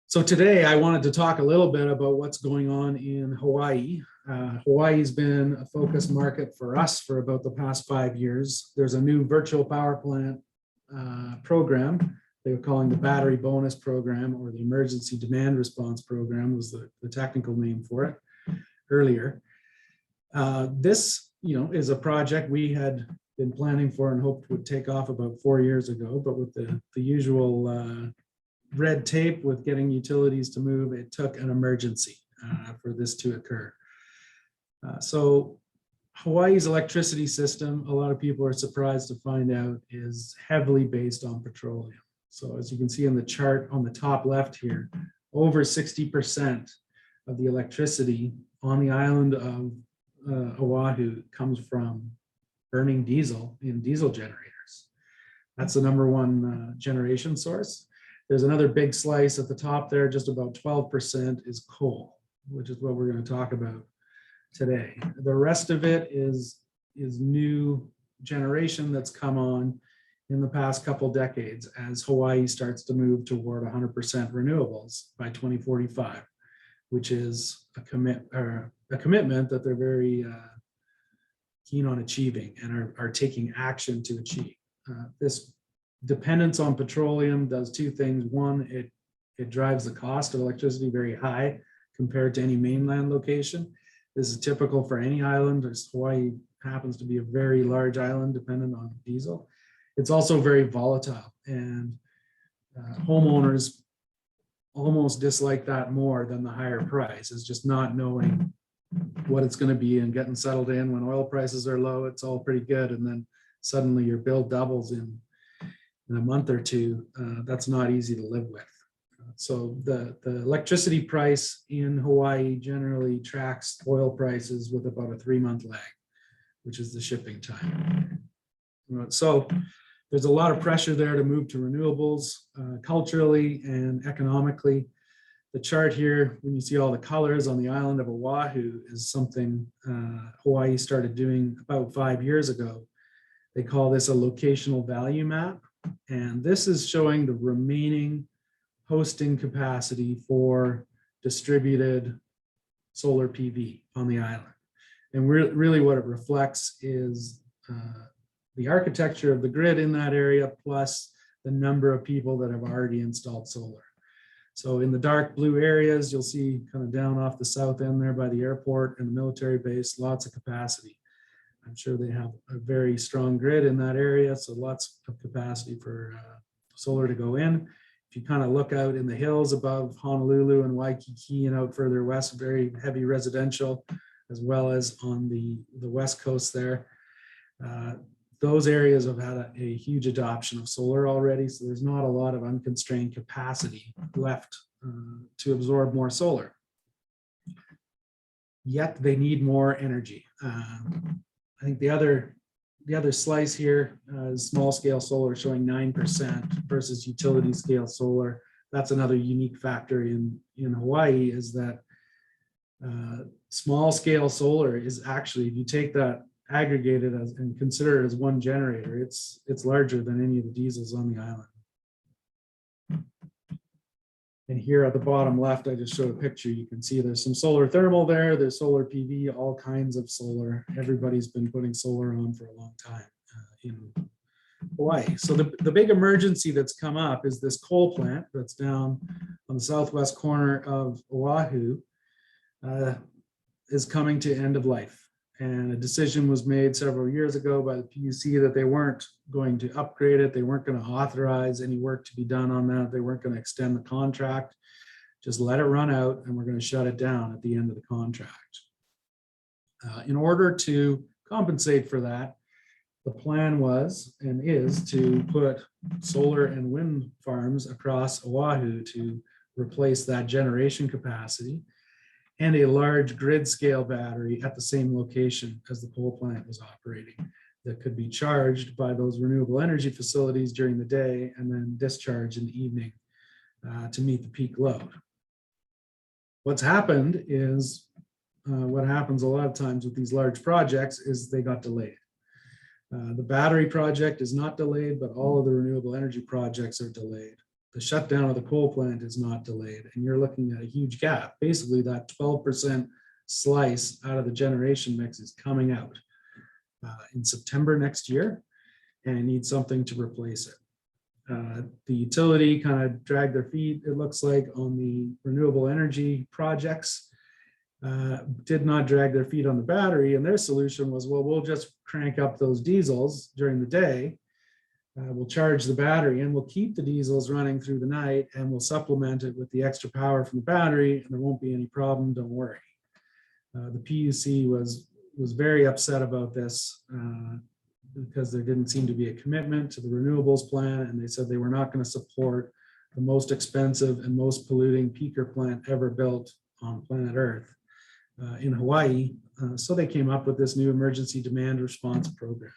So today I wanted to talk a little bit about what's going on in Hawaii. Hawaii's been a focus market for us for about the past 5 years. There's a new virtual power plant program they were calling the battery bonus program, or the emergency demand response program was the technical name for it earlier. This, is a project we had been planning for and hoped would take off about 4 years ago, but with the usual red tape with getting utilities to move, it took an emergency for this to occur. So Hawaii's electricity system, a lot of people are surprised to find out, is heavily based on petroleum. So as you can see in the chart on the top left here, over 60% of the electricity on the island of Oahu comes from burning diesel in diesel generators. That's the number one generation source. There's another big slice at the top there, just about 12% is coal, which is what we're going to talk about today. The rest of it is new generation that's come on in the past couple decades as Hawaii starts to move toward 100% renewables by 2045, which is a commitment that they're very keen on achieving and are taking action to achieve. This dependence on petroleum does two things. One, it drives the cost of electricity very high compared to any mainland location. This is typical for any island, as Hawaii happens to be a very large island dependent on diesel. It's also very volatile, and homeowners almost dislike that more than the higher price, is just not knowing what it's going to be and getting settled in. When oil prices are low, it's all pretty good, and then suddenly your bill doubles in a month or two. That's not easy to live with. So the electricity price in Hawaii generally tracks oil prices with about a 3-month lag, which is the shipping time. So there's a lot of pressure there to move to renewables culturally and economically. The chart here, when you see all the colors on the island of Oahu, is something Hawaii started doing about 5 years ago. They call this a locational value map. And this is showing the remaining hosting capacity for distributed solar PV on the island. And really what it reflects is the architecture of the grid in that area, plus the number of people that have already installed solar. So in the dark blue areas, you'll see kind of down off the south end there by the airport and the military base, lots of capacity. I'm sure they have a very strong grid in that area, so lots of capacity for solar to go in. If you kind of look out in the hills above Honolulu and Waikiki and out further west, very heavy residential, as well as on the west coast there. Those areas have had a huge adoption of solar already, so there's not a lot of unconstrained capacity left to absorb more solar. Yet they need more energy. I think the other slice here is small scale solar, showing 9% versus utility scale solar. That's another unique factor in Hawaii, is that small scale solar is actually, if you take that aggregated as and consider it as one generator, it's larger than any of the diesels on the island. And here at the bottom left, I just showed a picture. You can see there's some solar thermal there, there's solar PV, all kinds of solar. Everybody's been putting solar on for a long time in Hawaii. So the big emergency that's come up is this coal plant that's down on the southwest corner of Oahu is coming to end of life. And a decision was made several years ago by the PUC that they weren't going to upgrade it. They weren't going to authorize any work to be done on that. They weren't going to extend the contract. Just let it run out, and we're going to shut it down at the end of the contract. In order to compensate for that, the plan was and is to put solar and wind farms across Oahu to replace that generation capacity, and a large grid scale battery at the same location as the coal plant was operating that could be charged by those renewable energy facilities during the day and then discharged in the evening to meet the peak load. What's happened is, what happens a lot of times with these large projects is they got delayed. The battery project is not delayed, but all of the renewable energy projects are delayed. The shutdown of the coal plant is not delayed, and you're looking at a huge gap. Basically, that 12% slice out of the generation mix is coming out in September next year, and it needs something to replace it. The utility kind of dragged their feet, it looks like, on the renewable energy projects. Did not drag their feet on the battery, and their solution was, well, we'll just crank up those diesels during the day. We'll charge the battery and we'll keep the diesels running through the night, and we'll supplement it with the extra power from the battery, and there won't be any problem, don't worry. The PUC was very upset about this because there didn't seem to be a commitment to the renewables plan, and they said they were not going to support the most expensive and most polluting peaker plant ever built on planet Earth in Hawaii. So they came up with this new emergency demand response program.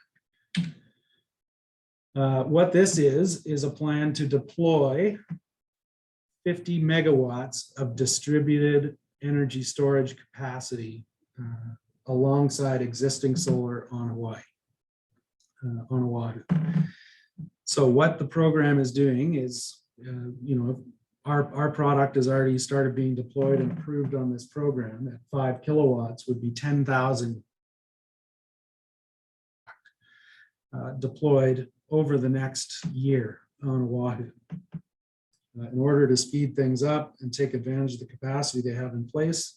What this is a plan to deploy 50 megawatts of distributed energy storage capacity alongside existing solar on Hawaii, on Oahu. So what the program is doing is, our product has already started being deployed and approved on this program at 5 kilowatts would be 10,000 deployed over the next year on Oahu. In order to speed things up and take advantage of the capacity they have in place,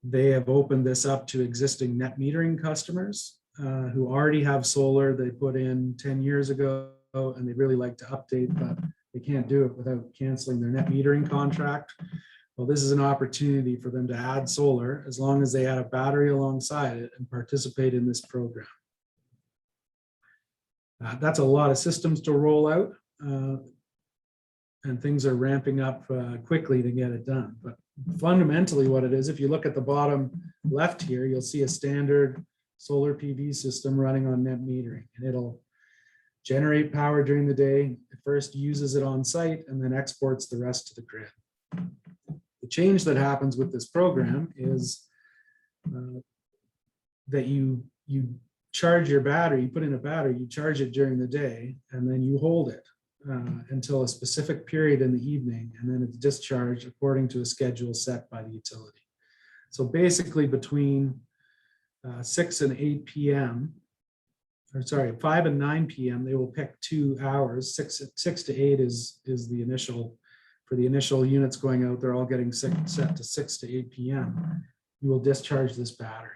they have opened this up to existing net metering customers who already have solar they put in 10 years ago, and they'd really like to update, but they can't do it without canceling their net metering contract. Well, this is an opportunity for them to add solar as long as they add a battery alongside it and participate in this program. That's a lot of systems to roll out, and things are ramping up quickly to get it done. But fundamentally what it is, if you look at the bottom left here, you'll see a standard solar PV system running on net metering, and it'll generate power during the day. It first uses it on site and then exports the rest to the grid. The change that happens with this program is that you charge your battery, you put in a battery, you charge it during the day, and then you hold it until a specific period in the evening, and then it's discharged according to a schedule set by the utility. So basically between 6 and 8 p.m., or sorry, 5 and 9 p.m., they will pick 2 hours. 6 to 8 is the initial, for the initial units going out, they're all getting set to 6 to 8 p.m. You will discharge this battery.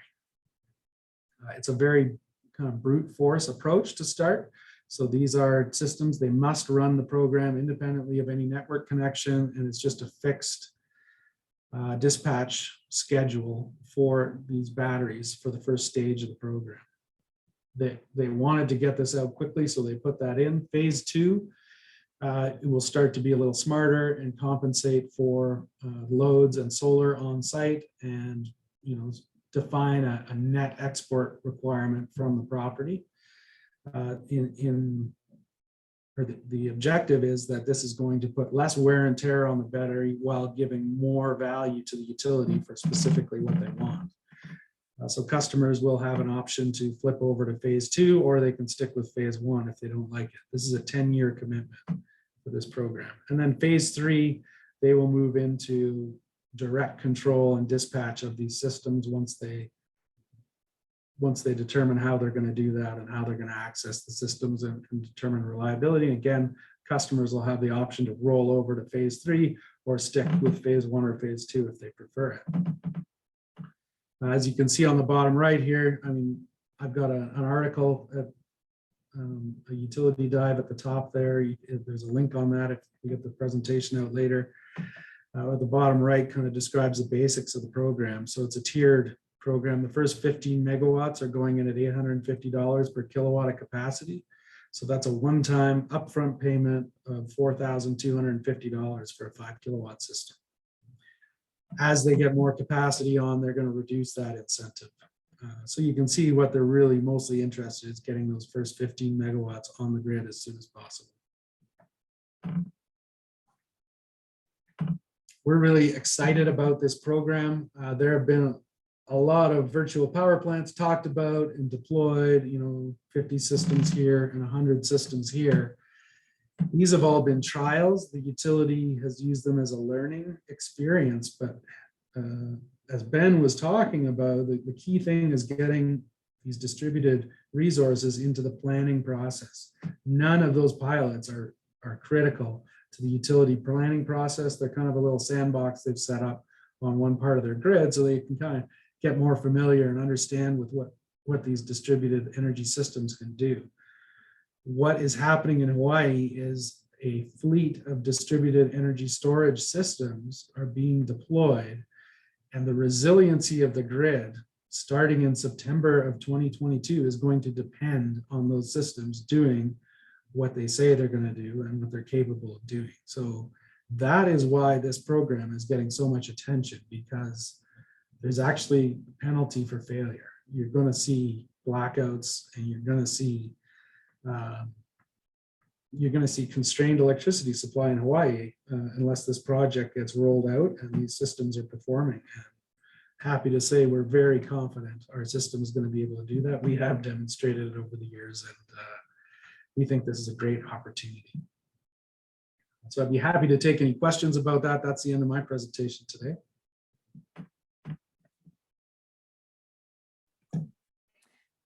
It's a very kind of brute force approach to start. So these are systems, they must run the program independently of any network connection, and it's just a fixed dispatch schedule for these batteries for the first stage of the program. They wanted to get this out quickly, so they put that in. Phase 2, it will start to be a little smarter and compensate for loads and solar on site, and define a net export requirement from the property. The objective is that this is going to put less wear and tear on the battery while giving more value to the utility for specifically what they want. So customers will have an option to flip over to phase 2, or they can stick with phase 1 if they don't like it. This is a 10-year commitment for this program. And then phase 3, they will move into direct control and dispatch of these systems once they determine how they're going to do that and how they're going to access the systems and determine reliability. And again, customers will have the option to roll over to phase 3 or stick with phase 1 or phase 2 if they prefer it. As you can see on the bottom right here, I've got an article at a utility dive at the top there. There's a link on that if we get the presentation out later. At the bottom right kind of describes the basics of the program. So it's a tiered program. The first 15 megawatts are going in at $850 per kilowatt of capacity. So that's a one-time upfront payment of $4,250 for a 5 kilowatt system. As they get more capacity on, they're going to reduce that incentive. So you can see what they're really mostly interested in is getting those first 15 megawatts on the grid as soon as possible. We're really excited about this program. There have been a lot of virtual power plants talked about and deployed, 50 systems here and 100 systems here. These have all been trials. The utility has used them as a learning experience, but as Ben was talking about, the key thing is getting these distributed resources into the planning process. None of those pilots are are critical to the utility planning process. They're kind of a little sandbox they've set up on one part of their grid so they can kind of get more familiar and understand with what these distributed energy systems can do. What is happening in Hawaii is a fleet of distributed energy storage systems are being deployed, and the resiliency of the grid starting in September of 2022 is going to depend on those systems doing what they say they're going to do and what they're capable of doing. So that is why this program is getting so much attention, because there's actually a penalty for failure. You're going to see blackouts, and you're going to see constrained electricity supply in Hawaii unless this project gets rolled out and these systems are performing. And happy to say we're very confident our system is going to be able to do that. We have demonstrated it over the years, and we think this is a great opportunity. So I'd be happy to take any questions about that. That's the end of my presentation today.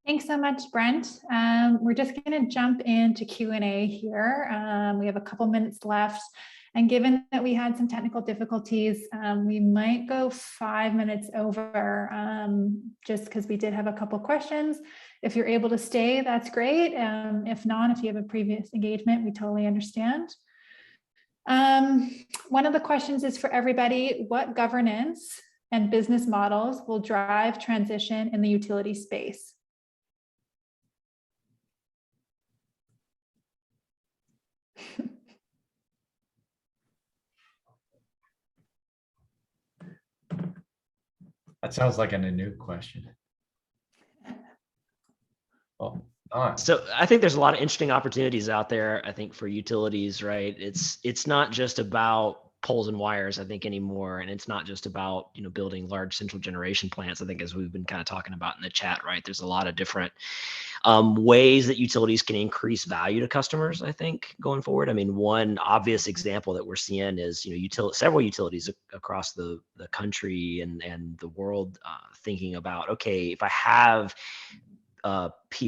Thanks so much, Brent. We're just going to jump into Q&A here. We have a couple minutes left. And given that we had some technical difficulties, we might go 5 minutes over just because we did have a couple questions. If you're able to stay, that's great. If not, if you have a previous engagement, we totally understand. One of the questions is for everybody: what governance and business models will drive transition in the utility space? That sounds like a new question. Oh, not. So I think there's a lot of interesting opportunities out there, I think, for utilities, right? It's not just about poles and wires, I think, anymore. And it's not just about, building large central generation plants. I think, as we've been kind of talking about in the chat, right? There's a lot of different ways that utilities can increase value to customers, I think, going forward. I mean, one obvious example that we're seeing is, several utilities across the country and the world thinking about, okay, if I have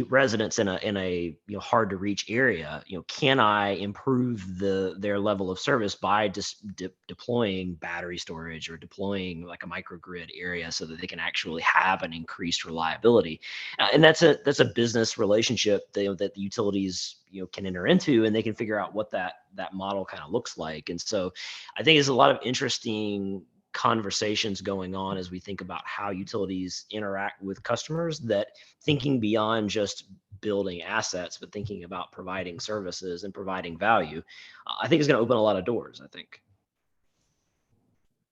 residents in a hard to reach area, can I improve their level of service by just deploying battery storage or deploying like a microgrid area so that they can actually have an increased reliability? And that's a business relationship that the utilities can enter into, and they can figure out what that model kind of looks like. And so I think there's a lot of interesting conversations going on as we think about how utilities interact with customers, that thinking beyond just building assets, but thinking about providing services and providing value, I think is going to open a lot of doors, I think.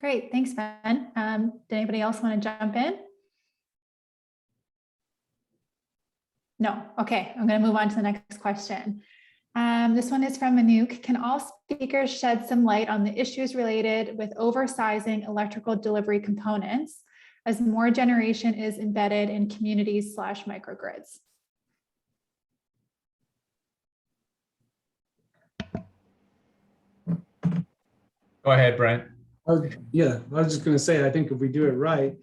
Great, thanks, Ben. Did anybody else want to jump in? No, okay, I'm going to move on to the next question. This one is from Anouk. Can all speakers shed some light on the issues related with oversizing electrical delivery components as more generation is embedded in communities / microgrids? Go ahead, Brent. Yeah, I was just going to say, I think if we do it right,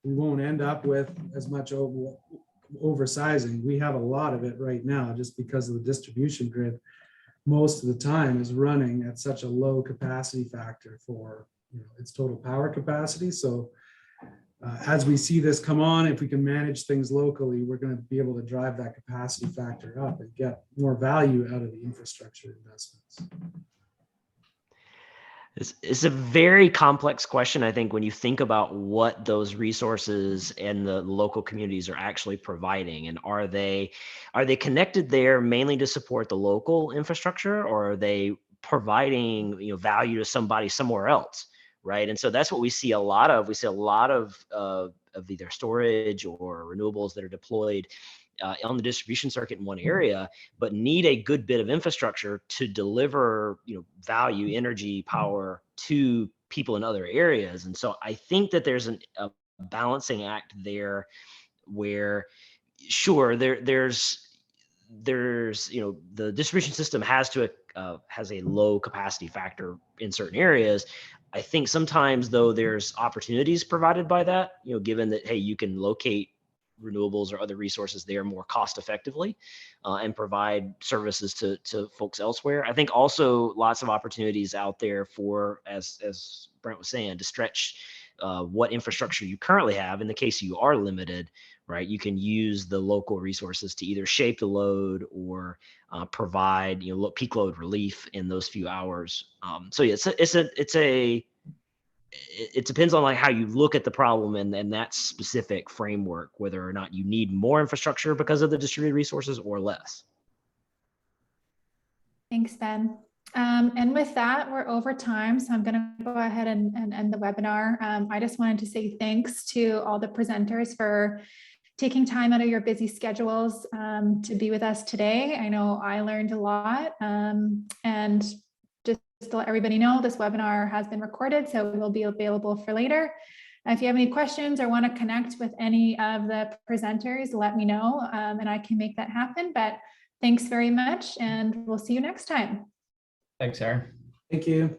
we won't end up with as much oversizing. We have a lot of it right now just because of the distribution grid. Most of the time is running at such a low capacity factor for its total power capacity. So as we see this come on, if we can manage things locally, we're going to be able to drive that capacity factor up and get more value out of the infrastructure investments. It's a very complex question, I think, when you think about what those resources and the local communities are actually providing. And are they connected there mainly to support the local infrastructure, or are they providing value to somebody somewhere else, right? And so that's what we see a lot of. We see a lot of either storage or renewables that are deployed on the distribution circuit in one area, but need a good bit of infrastructure to deliver, value, energy, power to people in other areas. And so I think that there's a balancing act there, where sure there's the distribution system has a low capacity factor in certain areas. I think sometimes though there's opportunities provided by that, given that, hey, you can locate renewables or other resources there more cost effectively and provide services to folks elsewhere. I think also lots of opportunities out there for, as Brent was saying, to stretch what infrastructure you currently have. In the case you are limited, right, you can use the local resources to either shape the load or provide peak load relief in those few hours. So yeah, it depends on like how you look at the problem and that specific framework, whether or not you need more infrastructure because of the distributed resources or less. Thanks, Ben. And with that, we're over time, so I'm going to go ahead and end the webinar. I just wanted to say thanks to all the presenters for taking time out of your busy schedules to be with us today. I know I learned a lot, and just to let everybody know, this webinar has been recorded, so it will be available for later. If you have any questions or want to connect with any of the presenters, let me know, and I can make that happen. But thanks very much, and we'll see you next time. Thanks, Aaron. Thank you.